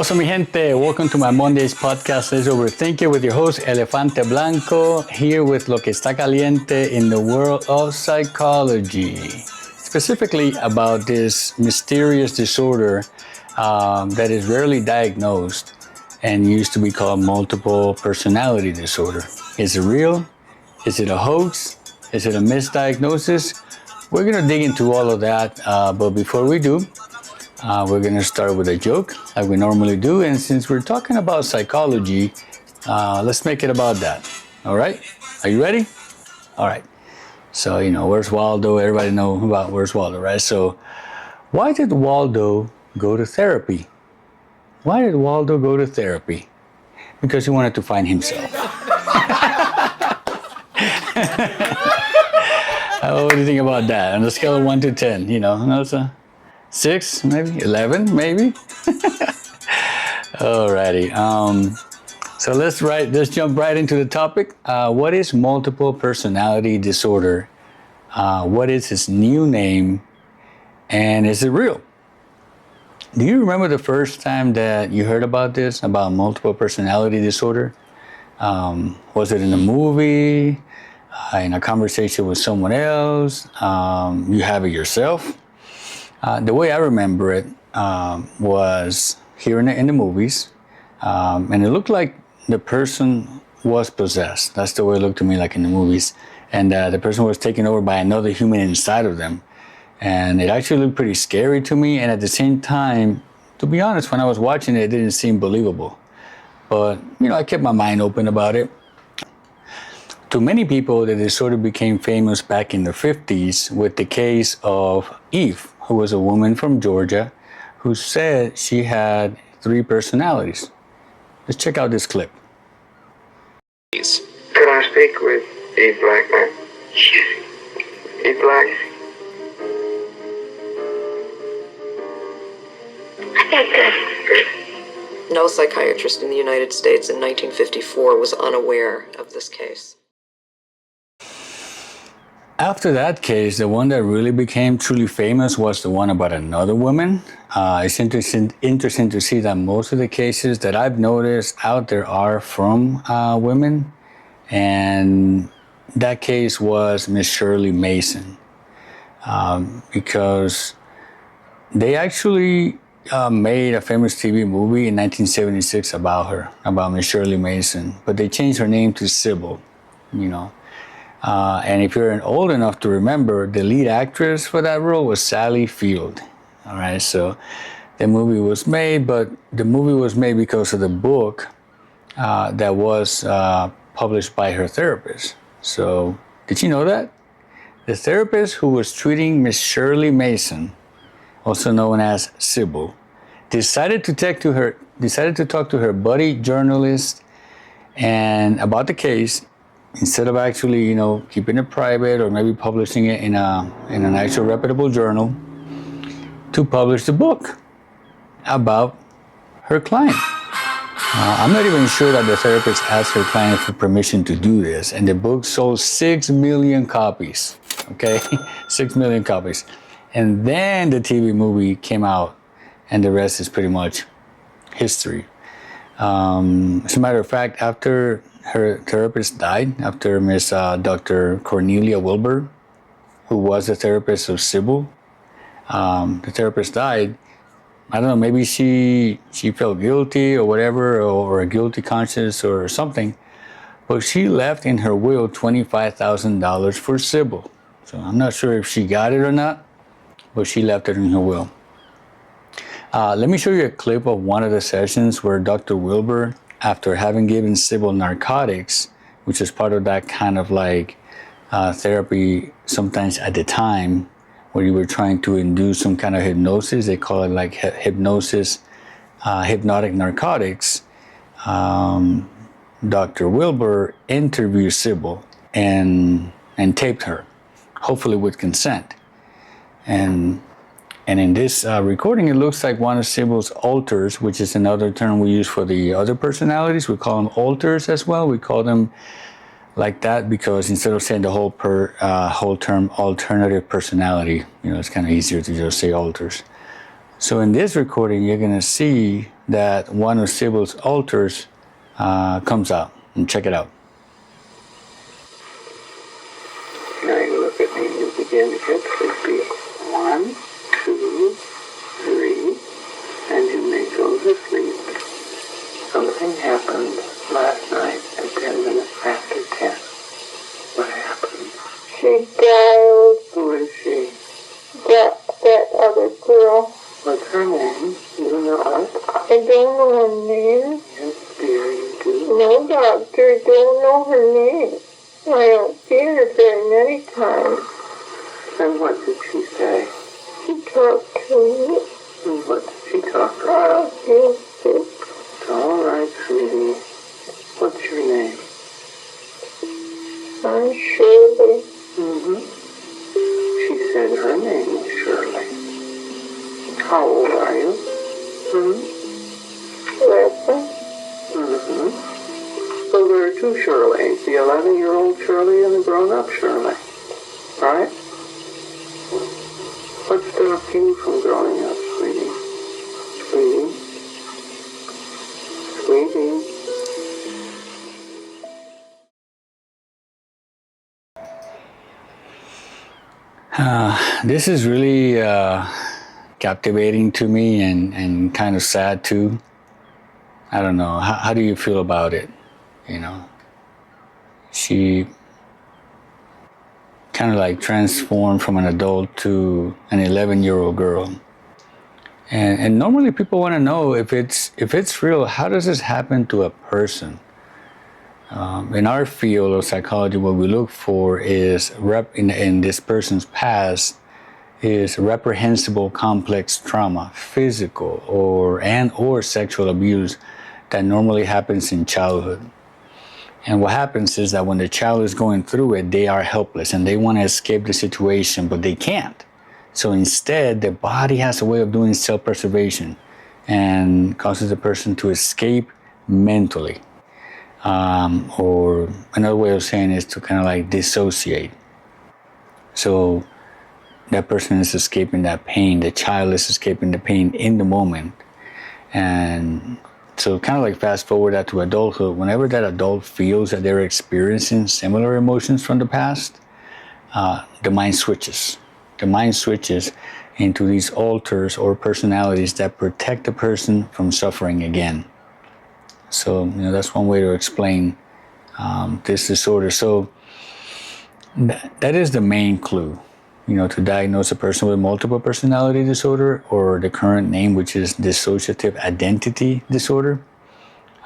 What's up, mi gente? Welcome to my Monday's podcast. Let's overthink it with your host, Elefante Blanco, here with Lo que está caliente in the world of psychology. Specifically about this mysterious disorder that is rarely diagnosed and used to be called multiple personality disorder. Is it real? Is it a hoax? Is it a misdiagnosis? We're going to dig into all of that, but before we do, we're going to start with a joke like we normally do. And since we're talking about psychology, let's make it about that. All right? Are you ready? All right. So, where's Waldo? Everybody know about where's Waldo, right? So, why did Waldo go to therapy? Why did Waldo go to therapy? Because he wanted to find himself. What do you think about that? On a scale of 1 to 10, it's a 6, maybe 11, maybe. Alrighty. So let's jump right into the topic. What is multiple personality disorder? What is its new name? And is it real? Do you remember the first time that you heard about this, about multiple personality disorder? Was it in a movie, in a conversation with someone else? You have it yourself? The way I remember it was here in the movies, and it looked like the person was possessed. That's the way it looked to me, like in the movies. And the person was taken over by another human inside of them. And it actually looked pretty scary to me. And at the same time, to be honest, when I was watching it, it didn't seem believable. But, I kept my mind open about it. To many people, the disorder became famous back in the 50s with the case of Eve, who was a woman from Georgia who said she had 3 personalities. Let's check out this clip. Could I speak with a black man? A black? Good. No psychiatrist in the United States in 1954 was unaware of this case. After that case, the one that really became truly famous was the one about another woman. It's interesting to see that most of the cases that I've noticed out there are from women. And that case was Miss Shirley Mason. Because they actually made a famous TV movie in 1976 about her, about Miss Shirley Mason. But they changed her name to Sybil, And if you're old enough to remember, the lead actress for that role was Sally Field. All right, so the movie was made, but the movie was made because of the book that was published by her therapist. So, did you know that? The therapist who was treating Miss Shirley Mason, also known as Sybil, decided to talk to her buddy journalist and about the case. Instead of actually, keeping it private or maybe publishing it in an actual reputable journal, to publish the book about her client. I'm not even sure that the therapist asked her client for permission to do this, and the book sold 6 million copies. Okay, 6 million copies, and then the TV movie came out, and the rest is pretty much history. As a matter of fact, after her therapist died, after Miss Dr. Cornelia Wilbur, who was the therapist of Sybil, the therapist died. I don't know, maybe she felt guilty or whatever, or a guilty conscience or something, but she left in her will $25,000 for Sybil. So I'm not sure if she got it or not, but she left it in her will. Let me show you a clip of one of the sessions where Dr. Wilbur, after having given Sybil narcotics, which is part of that kind of like therapy sometimes at the time, where you were trying to induce some kind of hypnosis. They call it like hypnosis, hypnotic narcotics. Dr. Wilbur interviewed Sybil and taped her, hopefully with consent. And in this recording, it looks like one of Sybil's alters, which is another term we use for the other personalities. We call them alters as well. We call them like that because instead of saying the whole term alternative personality, it's kind of easier to just say alters. So in this recording, you're going to see that one of Sybil's alters comes out. And check it out. Now you look at me and you begin to get sleepy. 1, 2, 3, and you may go to sleep. Something happened last night at 10 minutes after 10. What happened? She died. Who is she? That other girl. What's her name? You know it? I don't know her name. Yes, dear, you do. No, doctor, I don't know her name. I don't see her very many times. And what did she say? She talked to me. And what did she talk about? I feel sick. It's all right, sweetie. What's your name? I'm Shirley. She said her name was Shirley. How old are you? 11. So there are two Shirleys, the 11-year-old Shirley and the grown-up Shirley. Right? What stopped you from growing up, sweetie? Sweetie? This is really captivating to me and kind of sad too. I don't know. How do you feel about it? You know, she kind of like transformed from an adult to an 11-year-old girl. And normally people want to know if it's real. How does this happen to a person? In our field of psychology, what we look for is in this person's past is reprehensible complex trauma, physical or sexual abuse that normally happens in childhood. And what happens is that when the child is going through it, they are helpless and they want to escape the situation, but they can't. So instead, the body has a way of doing self-preservation and causes the person to escape mentally. Or another way of saying it is to kind of like dissociate. So that person is escaping that pain, the child is escaping the pain in the moment. And so kind of like fast forward that to adulthood, whenever that adult feels that they're experiencing similar emotions from the past, the mind switches. The mind switches into these alters or personalities that protect the person from suffering again. So, that's one way to explain this disorder. So that is the main clue, to diagnose a person with multiple personality disorder, or the current name, which is dissociative identity disorder.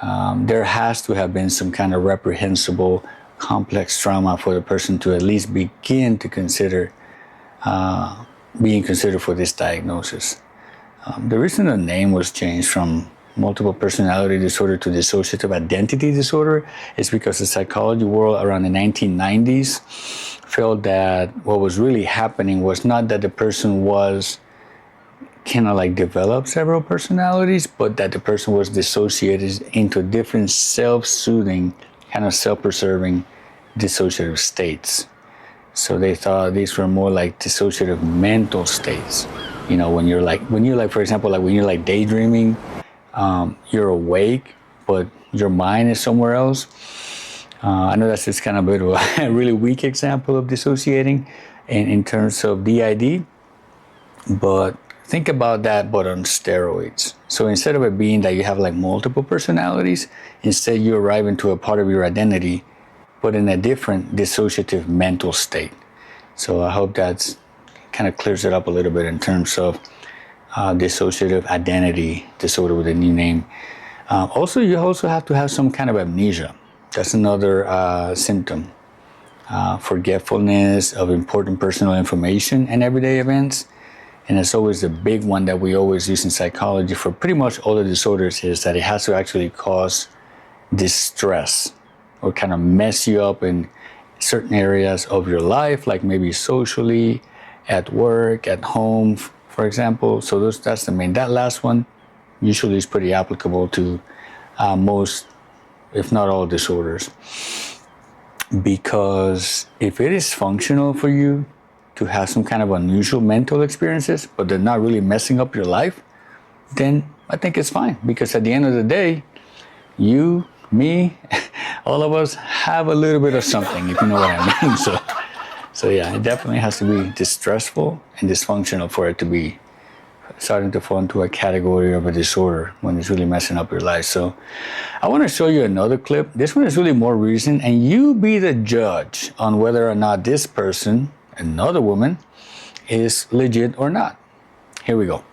There has to have been some kind of reprehensible complex trauma for the person to at least begin to consider being considered for this diagnosis. The reason the name was changed from multiple personality disorder to dissociative identity disorder is because the psychology world around the 1990s felt that what was really happening was not that the person was kind of like developed several personalities, but that the person was dissociated into different self-soothing, kind of self-preserving dissociative states. So they thought these were more like dissociative mental states. When you're like, for example, like when you're like daydreaming, you're awake, but your mind is somewhere else. I know that's just kind of a bit of a really weak example of dissociating in terms of DID, but think about that, but on steroids. So instead of it being that you have like multiple personalities, instead you arrive into a part of your identity, but in a different dissociative mental state. So I hope that's kind of clears it up a little bit in terms of dissociative identity disorder with a new name. Also, you also have to have some kind of amnesia. That's another symptom. Forgetfulness of important personal information and everyday events. And it's always the big one that we always use in psychology for pretty much all the disorders, is that it has to actually cause distress or kind of mess you up in certain areas of your life, like maybe socially, at work, at home, for example. So that's the main. That last one usually is pretty applicable to most, if not all, disorders. Because if it is functional for you to have some kind of unusual mental experiences, but they're not really messing up your life, then I think it's fine. Because at the end of the day, you, me, all of us have a little bit of something, if you know what I mean. So yeah, it definitely has to be distressful and dysfunctional for it to be starting to fall into a category of a disorder when it's really messing up your life. So I want to show you another clip. This one is really more recent, and you be the judge on whether or not this person, another woman, is legit or not. Here we go.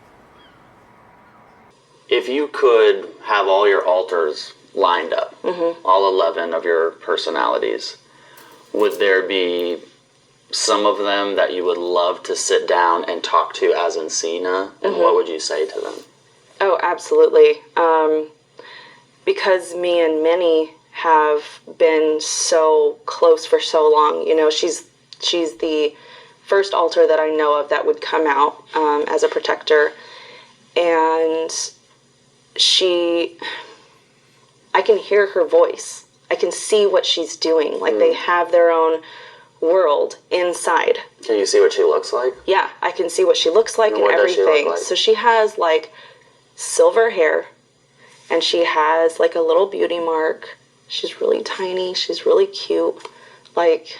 If you could have all your alters lined up, all 11 of your personalities, would there be some of them that you would love to sit down and talk to as Encina, and what would you say to them? Oh, absolutely. Because me and Minnie have been so close for so long. You know, she's the first alter that I know of that would come out as a protector, and I can hear her voice. I can see what she's doing. Like, they have their own world inside. Can you see what she looks like? Yeah, I can see what she looks like and what does she everything. look like? So she has like silver hair, and she has like a little beauty mark. She's really tiny. She's really cute. Like,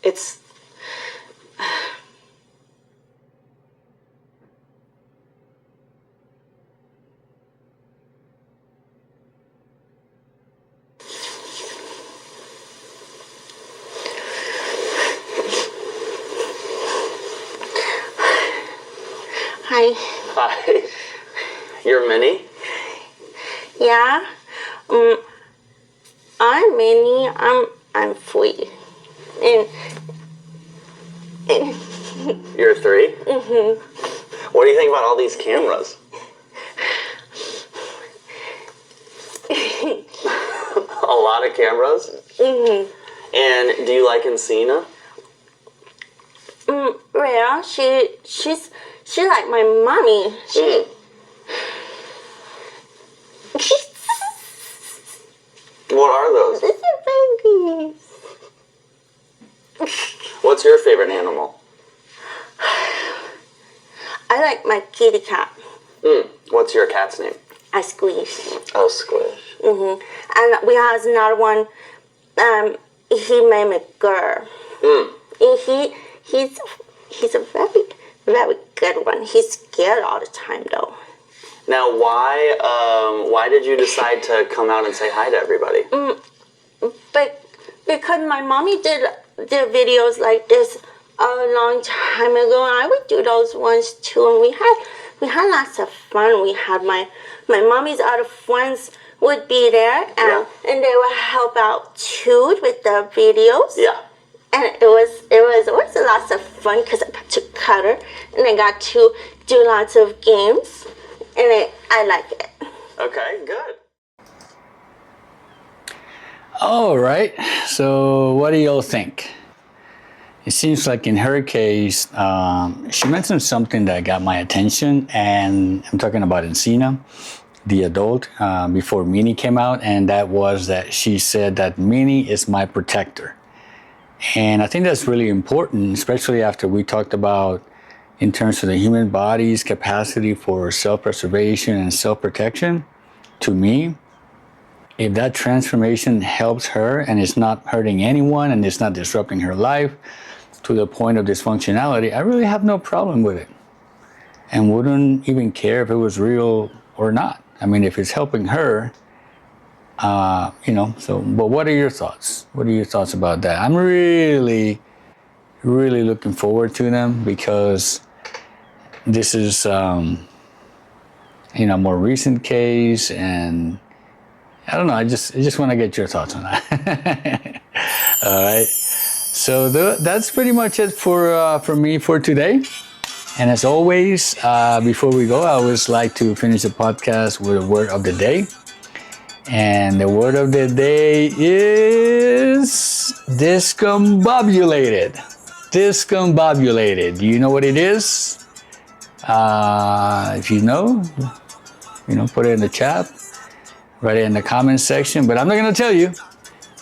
it's... Hi. Hi. You're Minnie? Yeah. I'm Minnie. I'm 3. And You're 3? What do you think about all these cameras? A lot of cameras? And do you like Encina? yeah, she's like my mommy. What are those? These are babies. What's your favorite animal? I like my kitty cat. What's your cat's name? I squeeze. Oh, Squish. And we have another one. He named me Girl. And he's a very, very good one. He's scared all the time, though. Now, why did you decide to come out and say hi to everybody? But because my mommy did videos like this a long time ago, I would do those ones too, and we had lots of fun. We had my mommy's other friends would be there, and they would help out too with the videos. Yeah. And it was lots of fun because I got to cut her, and I got to do lots of games, and I like it. Okay, good. All right, so what do y'all think? It seems like in her case, she mentioned something that got my attention, and I'm talking about Encina, the adult, before Minnie came out, and that was that she said that Minnie is my protector. And I think that's really important, especially after we talked about in terms of the human body's capacity for self-preservation and self-protection. To me, if that transformation helps her and it's not hurting anyone and it's not disrupting her life to the point of dysfunctionality, I really have no problem with it. And wouldn't even care if it was real or not. I mean, if it's helping her, but what are your thoughts? What are your thoughts about that? I'm really, really looking forward to them because this is, a more recent case, and I don't know, I just want to get your thoughts on that. All right. So that's pretty much it for me for today. And as always, before we go, I always like to finish the podcast with a word of the day. And the word of the day is discombobulated. Discombobulated. Do you know what it is? If you know, put it in the chat, write it in the comment section. But I'm not going to tell you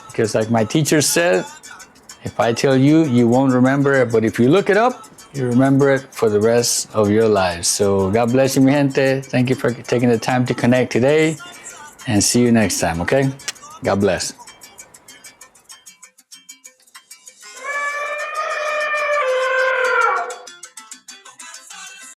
because like my teacher said, if I tell you, you won't remember it. But if you look it up, you remember it for the rest of your lives. So God bless you, mi gente. Thank you for taking the time to connect today, and see you next time, okay? God bless.